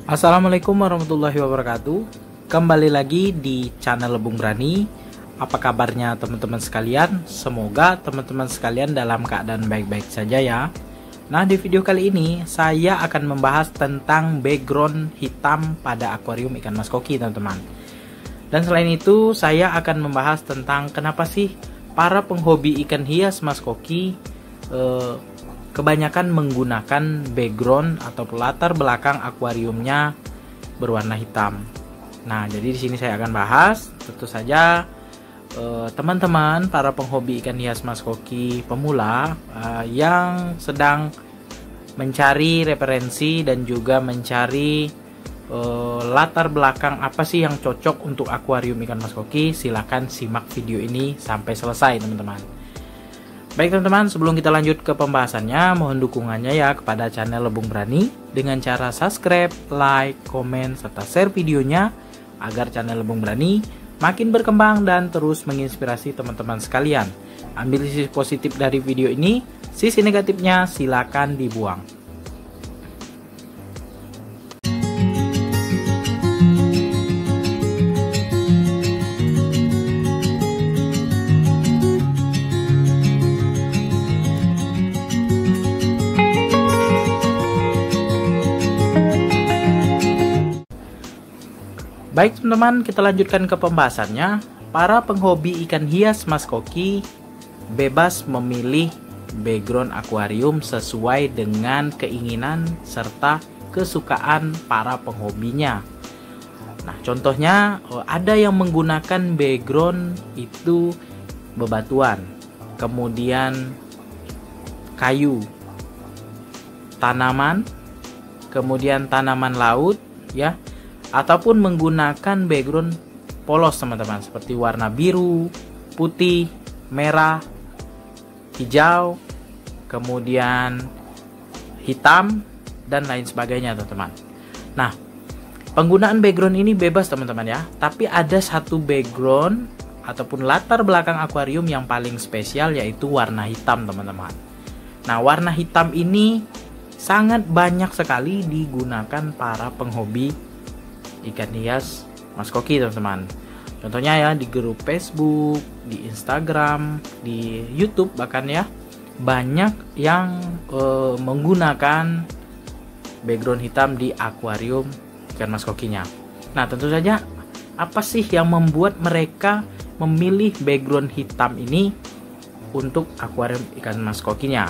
Assalamualaikum warahmatullahi wabarakatuh. Kembali lagi di channel Lebung Berani. Apa kabarnya teman-teman sekalian? Semoga teman-teman sekalian dalam keadaan baik-baik saja ya. Nah, di video kali ini saya akan membahas tentang background hitam pada akuarium ikan mas koki, teman-teman. Dan selain itu saya akan membahas tentang kenapa sih para penghobi ikan hias mas koki kebanyakan menggunakan background atau latar belakang akuariumnya berwarna hitam. Nah, jadi di sini saya akan bahas, tentu saja teman-teman para penghobi ikan hias mas koki pemula yang sedang mencari referensi dan juga mencari latar belakang apa sih yang cocok untuk akuarium ikan mas koki, silahkan simak video ini sampai selesai, teman-teman. Baik teman-teman, sebelum kita lanjut ke pembahasannya, mohon dukungannya ya kepada channel Lebung Berani dengan cara subscribe, like, komen, serta share videonya agar channel Lebung Berani makin berkembang dan terus menginspirasi teman-teman sekalian. Ambil sisi positif dari video ini, sisi negatifnya silakan dibuang. Baik teman-teman, kita lanjutkan ke pembahasannya. Para penghobi ikan hias mas koki bebas memilih background akuarium sesuai dengan keinginan serta kesukaan para penghobinya. Nah, contohnya ada yang menggunakan background itu bebatuan, kemudian kayu, tanaman, kemudian tanaman laut ya, ataupun menggunakan background polos teman-teman, seperti warna biru, putih, merah, hijau, kemudian hitam dan lain sebagainya teman-teman. Nah, penggunaan background ini bebas teman-teman ya, tapi ada satu background ataupun latar belakang akuarium yang paling spesial, yaitu warna hitam teman-teman. Nah, warna hitam ini sangat banyak sekali digunakan para penghobi ikan hias mas koki teman-teman. Contohnya ya di grup Facebook, di Instagram, di YouTube bahkan ya, banyak yang menggunakan background hitam di akuarium ikan mas kokinya. Nah, tentu saja apa sih yang membuat mereka memilih background hitam ini untuk akuarium ikan mas kokinya?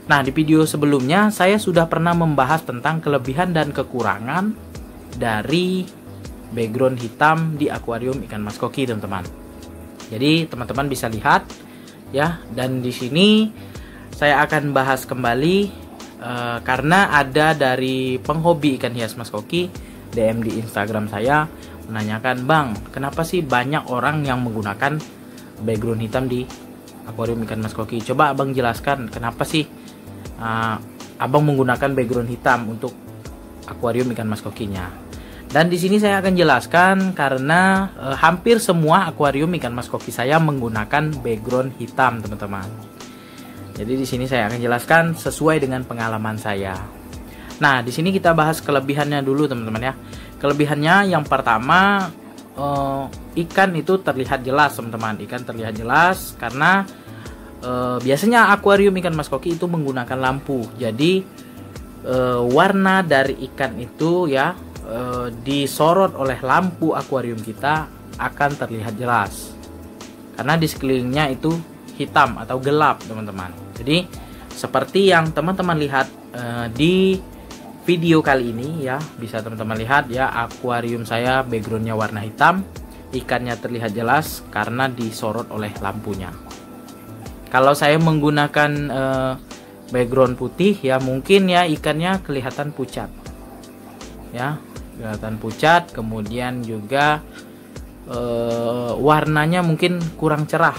Nah, di video sebelumnya saya sudah pernah membahas tentang kelebihan dan kekurangan dari background hitam di akuarium ikan mas koki teman-teman. Jadi teman-teman bisa lihat ya, dan di sini saya akan bahas kembali karena ada dari penghobi ikan hias mas koki DM di Instagram saya menanyakan, "Bang, kenapa sih banyak orang yang menggunakan background hitam di akuarium ikan mas koki? Coba Abang jelaskan kenapa sih Abang menggunakan background hitam untuk akuarium ikan mas kokinya." Dan di sini saya akan jelaskan karena hampir semua akuarium ikan mas koki saya menggunakan background hitam, teman-teman. Jadi di sini saya akan jelaskan sesuai dengan pengalaman saya. Nah, di sini kita bahas kelebihannya dulu, teman-teman ya. Kelebihannya yang pertama, ikan itu terlihat jelas, teman-teman. Ikan terlihat jelas karena biasanya akuarium ikan mas koki itu menggunakan lampu. Jadi warna dari ikan itu ya disorot oleh lampu akuarium kita akan terlihat jelas karena di sekelilingnya itu hitam atau gelap, teman-teman. Jadi seperti yang teman-teman lihat di video kali ini ya, bisa teman-teman lihat ya, akuarium saya backgroundnya warna hitam, ikannya terlihat jelas karena disorot oleh lampunya. Kalau saya menggunakan background putih ya, mungkin ya ikannya kelihatan pucat ya, kelihatan pucat, kemudian juga warnanya mungkin kurang cerah.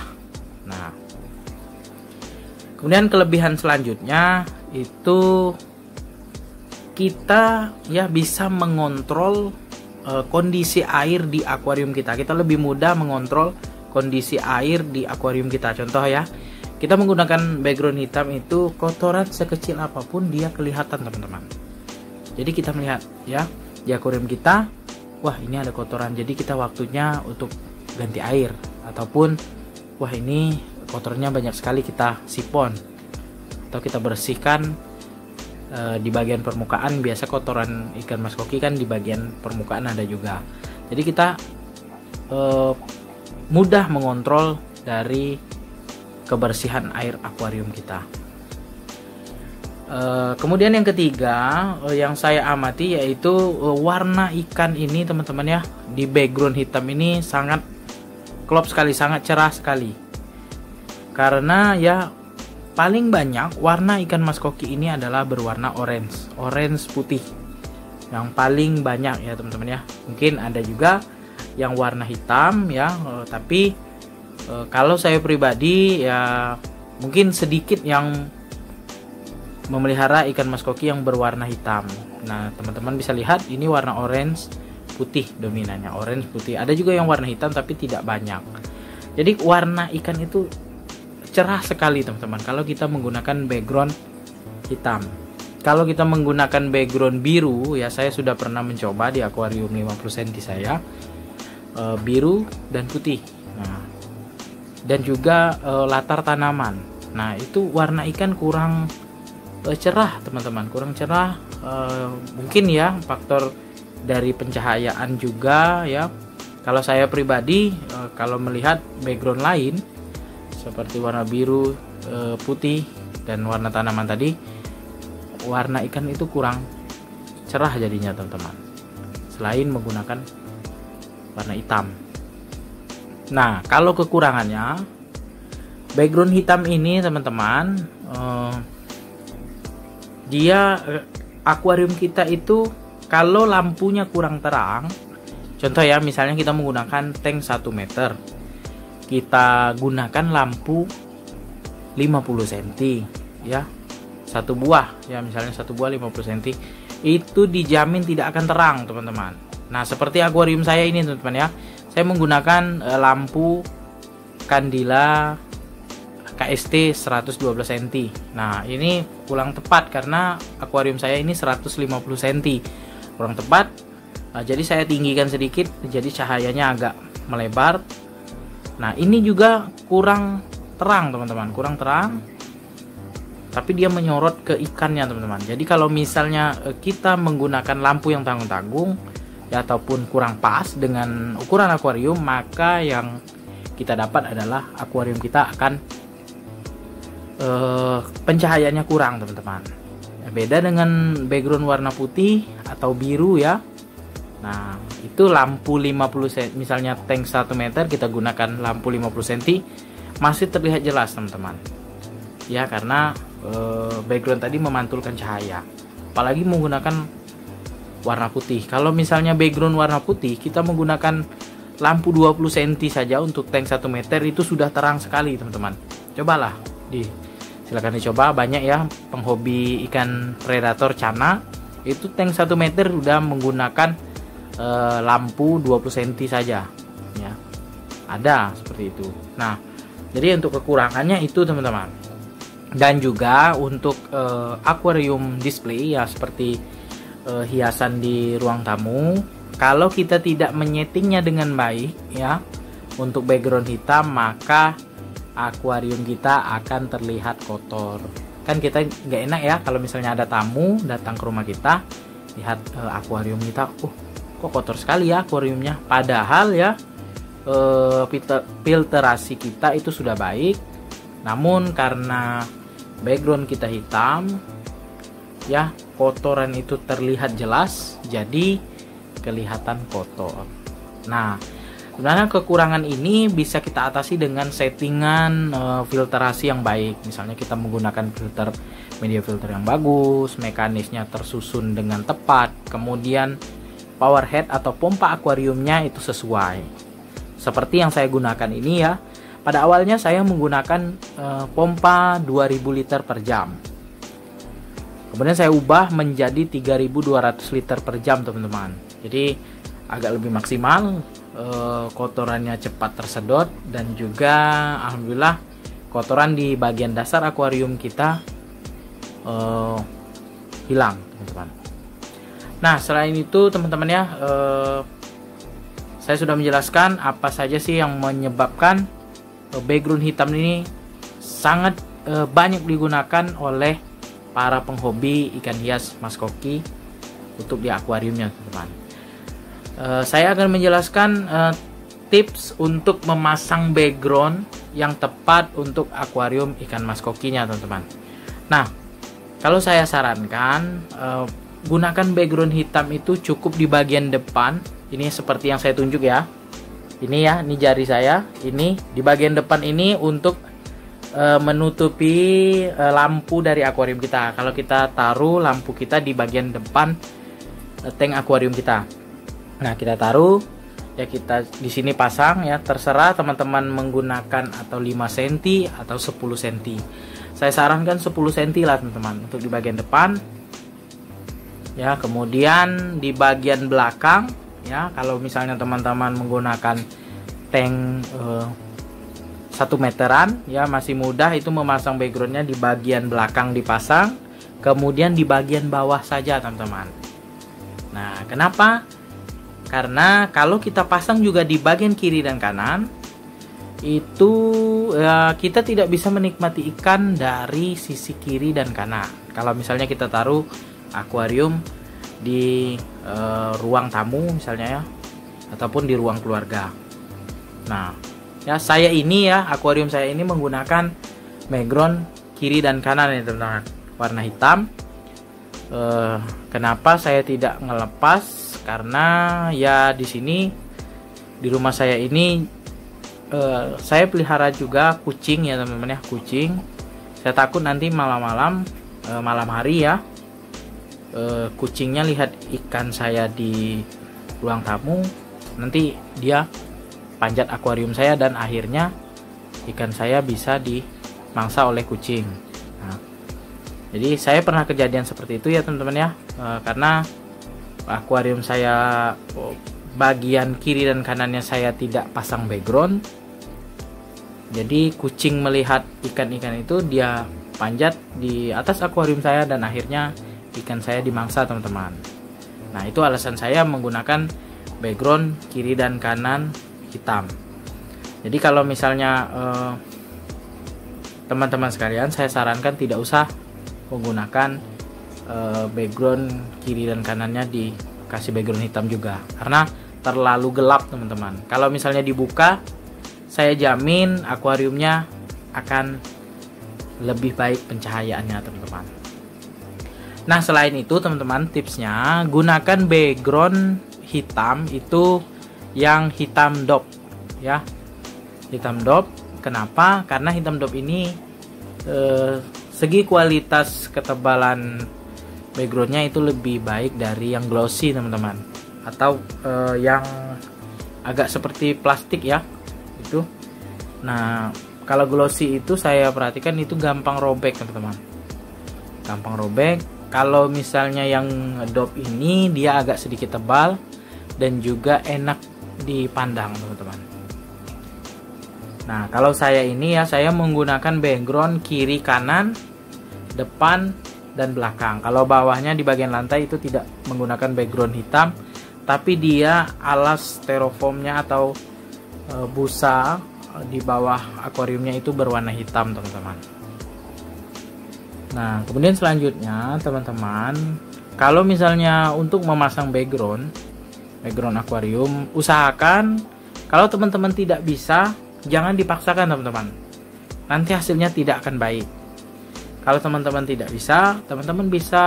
Nah, kemudian kelebihan selanjutnya itu kita ya bisa mengontrol kondisi air di akuarium kita. Kita lebih mudah mengontrol kondisi air di akuarium kita. Contoh ya, kita menggunakan background hitam itu, kotoran sekecil apapun dia kelihatan, teman-teman. Jadi kita melihat ya di akuarium kita, wah ini ada kotoran, jadi kita waktunya untuk ganti air, ataupun wah ini kotornya banyak sekali, kita sipon atau kita bersihkan di bagian permukaan. Biasa kotoran ikan mas koki kan di bagian permukaan ada juga. Jadi kita mudah mengontrol dari kebersihan air akuarium kita. Kemudian yang ketiga yang saya amati yaitu warna ikan ini teman-teman ya, di background hitam ini sangat klop sekali, sangat cerah sekali. Karena ya paling banyak warna ikan mas koki ini adalah berwarna orange putih, yang paling banyak ya teman-teman ya. Mungkin ada juga yang warna hitam ya, tapi kalau saya pribadi ya mungkin sedikit yang memelihara ikan mas koki yang berwarna hitam. Nah teman-teman bisa lihat ini warna orange putih, dominannya orange putih. Ada juga yang warna hitam tapi tidak banyak. Jadi warna ikan itu cerah sekali teman-teman kalau kita menggunakan background hitam. Kalau kita menggunakan background biru ya, saya sudah pernah mencoba di akuarium 50 cm saya, biru dan putih. Nah, dan juga latar tanaman. Nah itu warna ikan kurang cerah teman-teman, kurang cerah. Mungkin ya faktor dari pencahayaan juga ya. Kalau saya pribadi kalau melihat background lain seperti warna biru, putih, dan warna tanaman tadi, warna ikan itu kurang cerah jadinya teman-teman, selain menggunakan warna hitam. Nah kalau kekurangannya, background hitam ini teman-teman, dia akuarium kita itu kalau lampunya kurang terang, contoh ya misalnya kita menggunakan tank 1 meter, kita gunakan lampu 50 cm ya, satu buah ya, misalnya satu buah 50 cm, itu dijamin tidak akan terang teman-teman. Nah seperti akuarium saya ini teman-teman ya, saya menggunakan lampu Candila KST 112 cm. Nah ini kurang tepat karena akuarium saya ini 150 cm, kurang tepat. Jadi saya tinggikan sedikit, jadi cahayanya agak melebar. Nah ini juga kurang terang teman-teman, kurang terang, tapi dia menyorot ke ikannya teman-teman. Jadi kalau misalnya kita menggunakan lampu yang tanggung-tanggung ya, ataupun kurang pas dengan ukuran akuarium, maka yang kita dapat adalah akuarium kita akan pencahayaannya kurang teman-teman. Beda dengan background warna putih atau biru ya. Nah itu lampu 50 cm, misalnya tank 1 meter kita gunakan lampu 50 cm, masih terlihat jelas teman-teman ya, karena background tadi memantulkan cahaya. Apalagi menggunakan warna putih. Kalau misalnya background warna putih, kita menggunakan lampu 20 cm saja untuk tank 1 meter, itu sudah terang sekali teman-teman. Cobalah, silakan dicoba. Banyak ya penghobi ikan predator cana, itu tank 1 meter udah menggunakan lampu 20 cm saja ya, ada seperti itu. Nah jadi untuk kekurangannya itu teman-teman. Dan juga untuk akuarium display ya, seperti hiasan di ruang tamu, kalau kita tidak menyetingnya dengan baik ya untuk background hitam, maka akuarium kita akan terlihat kotor. Kan kita nggak enak ya kalau misalnya ada tamu datang ke rumah kita, lihat akuarium kita, kok kotor sekali ya akuariumnya. Padahal ya filterasi kita itu sudah baik, namun karena background kita hitam ya, kotoran itu terlihat jelas, jadi kelihatan kotor. Nah sebenarnya kekurangan ini bisa kita atasi dengan settingan filterasi yang baik. Misalnya kita menggunakan media filter yang bagus, mekanisnya tersusun dengan tepat, kemudian power head atau pompa akuariumnya itu sesuai. Seperti yang saya gunakan ini ya. Pada awalnya saya menggunakan pompa 2000 liter per jam. Kemudian saya ubah menjadi 3200 liter per jam teman-teman. Jadi agak lebih maksimal, kotorannya cepat tersedot, dan juga alhamdulillah kotoran di bagian dasar akuarium kita hilang teman-teman. Nah, selain itu teman-teman ya, saya sudah menjelaskan apa saja sih yang menyebabkan background hitam ini sangat banyak digunakan oleh para penghobi ikan hias maskoki untuk di akuariumnya, teman-teman. Saya akan menjelaskan tips untuk memasang background yang tepat untuk akuarium ikan maskokinya, teman-teman. Nah, kalau saya sarankan, gunakan background hitam itu cukup di bagian depan. Ini seperti yang saya tunjuk ya. Ini ya, ini jari saya. Ini di bagian depan ini untuk menutupi lampu dari akuarium kita. Kalau kita taruh lampu kita di bagian depan tank akuarium kita. Nah, kita taruh ya, kita di sini pasang ya. Terserah teman-teman menggunakan atau 5 cm atau 10 cm. Saya sarankan 10 cm lah, teman-teman, untuk di bagian depan. Ya, kemudian di bagian belakang ya, kalau misalnya teman-teman menggunakan tank 1 meteran ya, masih mudah itu memasang backgroundnya di bagian belakang dipasang, kemudian di bagian bawah saja, teman-teman. Nah, kenapa? Karena kalau kita pasang juga di bagian kiri dan kanan, itu ya, kita tidak bisa menikmati ikan dari sisi kiri dan kanan. Kalau misalnya kita taruh akuarium di ruang tamu misalnya ya, ataupun di ruang keluarga. Nah ya, saya ini ya, akuarium saya ini menggunakan background kiri dan kanan ya, teman-teman, warna hitam. Kenapa saya tidak ngelepas? Karena ya di sini di rumah saya ini saya pelihara juga kucing ya, teman-teman ya, kucing. Saya takut nanti malam-malam malam hari ya, kucingnya lihat ikan saya di ruang tamu, nanti dia panjat akuarium saya dan akhirnya ikan saya bisa dimangsa oleh kucing. Nah, jadi saya pernah kejadian seperti itu ya, teman-teman ya, karena akuarium saya bagian kiri dan kanannya saya tidak pasang background. Jadi kucing melihat ikan-ikan itu, dia panjat di atas akuarium saya dan akhirnya ikan saya dimangsa, teman-teman. Nah, itu alasan saya menggunakan background kiri dan kanan hitam. Jadi kalau misalnya teman-teman sekalian, saya sarankan tidak usah menggunakan background kiri dan kanannya dikasih background hitam juga, karena terlalu gelap, teman-teman. Kalau misalnya dibuka, saya jamin akuariumnya akan lebih baik pencahayaannya, teman-teman. Nah, selain itu, teman-teman, tipsnya gunakan background hitam itu yang hitam dop ya, hitam dop. Kenapa? Karena hitam dop ini segi kualitas ketebalan backgroundnya itu lebih baik dari yang glossy, teman-teman, atau yang agak seperti plastik ya itu. Nah, kalau glossy itu saya perhatikan itu gampang robek, teman-teman, gampang robek. Kalau misalnya yang dop ini dia agak sedikit tebal dan juga enak dipandang, teman-teman. Nah, kalau saya ini ya, saya menggunakan background kiri kanan, depan dan belakang. Kalau bawahnya di bagian lantai itu tidak menggunakan background hitam, tapi dia alas styrofoamnya atau busa di bawah akuariumnya itu berwarna hitam, teman-teman. Nah, kemudian selanjutnya, teman-teman, kalau misalnya untuk memasang background akuarium, usahakan kalau teman-teman tidak bisa, jangan dipaksakan, teman-teman. Nanti hasilnya tidak akan baik. Kalau teman-teman tidak bisa, teman-teman bisa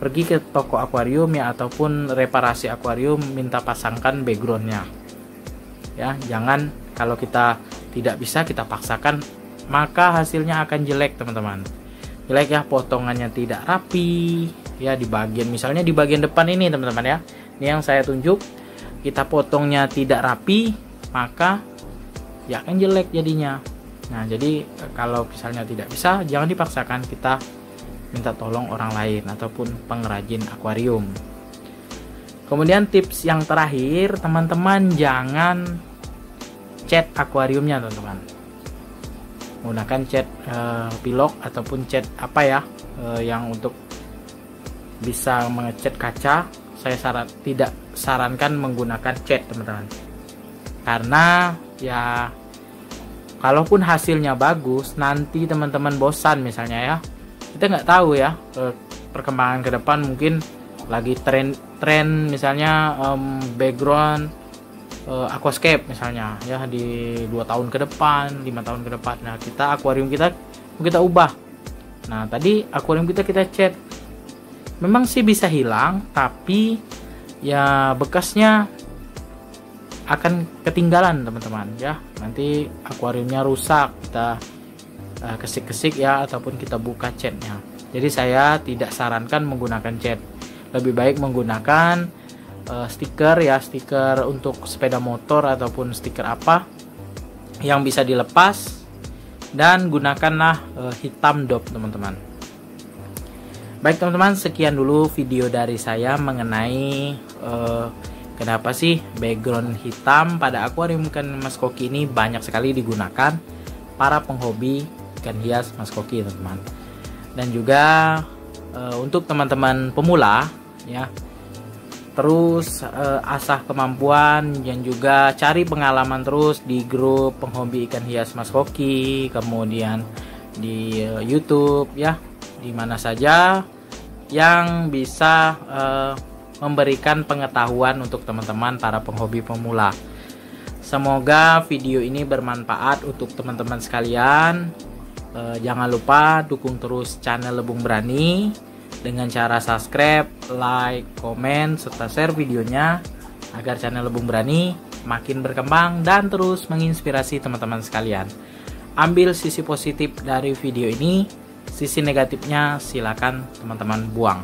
pergi ke toko akuarium ya, ataupun reparasi akuarium, minta pasangkan backgroundnya ya. Jangan kalau kita tidak bisa kita paksakan, maka hasilnya akan jelek, teman-teman. Jelek ya, potongannya tidak rapi ya, di bagian misalnya di bagian depan ini, teman-teman ya, ini yang saya tunjuk, kita potongnya tidak rapi, maka ya akan jelek jadinya. Nah, jadi kalau misalnya tidak bisa, jangan dipaksakan, kita minta tolong orang lain ataupun pengrajin akuarium. Kemudian tips yang terakhir, teman-teman, jangan cat akuariumnya, teman-teman. Menggunakan cat pilok ataupun cat apa ya, yang untuk bisa mengecat kaca, saya tidak sarankan menggunakan cat teman-teman, karena ya kalaupun hasilnya bagus, nanti teman-teman bosan misalnya ya. Kita nggak tahu ya perkembangan ke depan, mungkin lagi tren misalnya background aquascape misalnya ya di 2 tahun ke depan, 5 tahun ke depan. Nah, akuarium kita ubah. Nah, tadi akuarium kita cat. Memang sih bisa hilang, tapi ya bekasnya akan ketinggalan teman-teman ya. Nanti akuariumnya rusak, kita kesik-kesik ya, ataupun kita buka catnya. Jadi saya tidak sarankan menggunakan cat. Lebih baik menggunakan stiker ya, stiker untuk sepeda motor ataupun stiker apa yang bisa dilepas, dan gunakanlah hitam dop teman-teman. Baik teman-teman, sekian dulu video dari saya mengenai kenapa sih background hitam pada akuarium ikan mas koki ini banyak sekali digunakan para penghobi ikan hias mas koki teman-teman. Dan juga untuk teman-teman pemula ya, terus asah kemampuan dan juga cari pengalaman terus di grup penghobi ikan hias mas koki, kemudian di YouTube ya, di mana saja yang bisa memberikan pengetahuan untuk teman-teman para penghobi pemula. Semoga video ini bermanfaat untuk teman-teman sekalian. Jangan lupa dukung terus channel Lebung Berani dengan cara subscribe, like, komen, serta share videonya agar channel Lebung Berani makin berkembang dan terus menginspirasi teman-teman sekalian. Ambil sisi positif dari video ini, sisi negatifnya silakan teman-teman buang.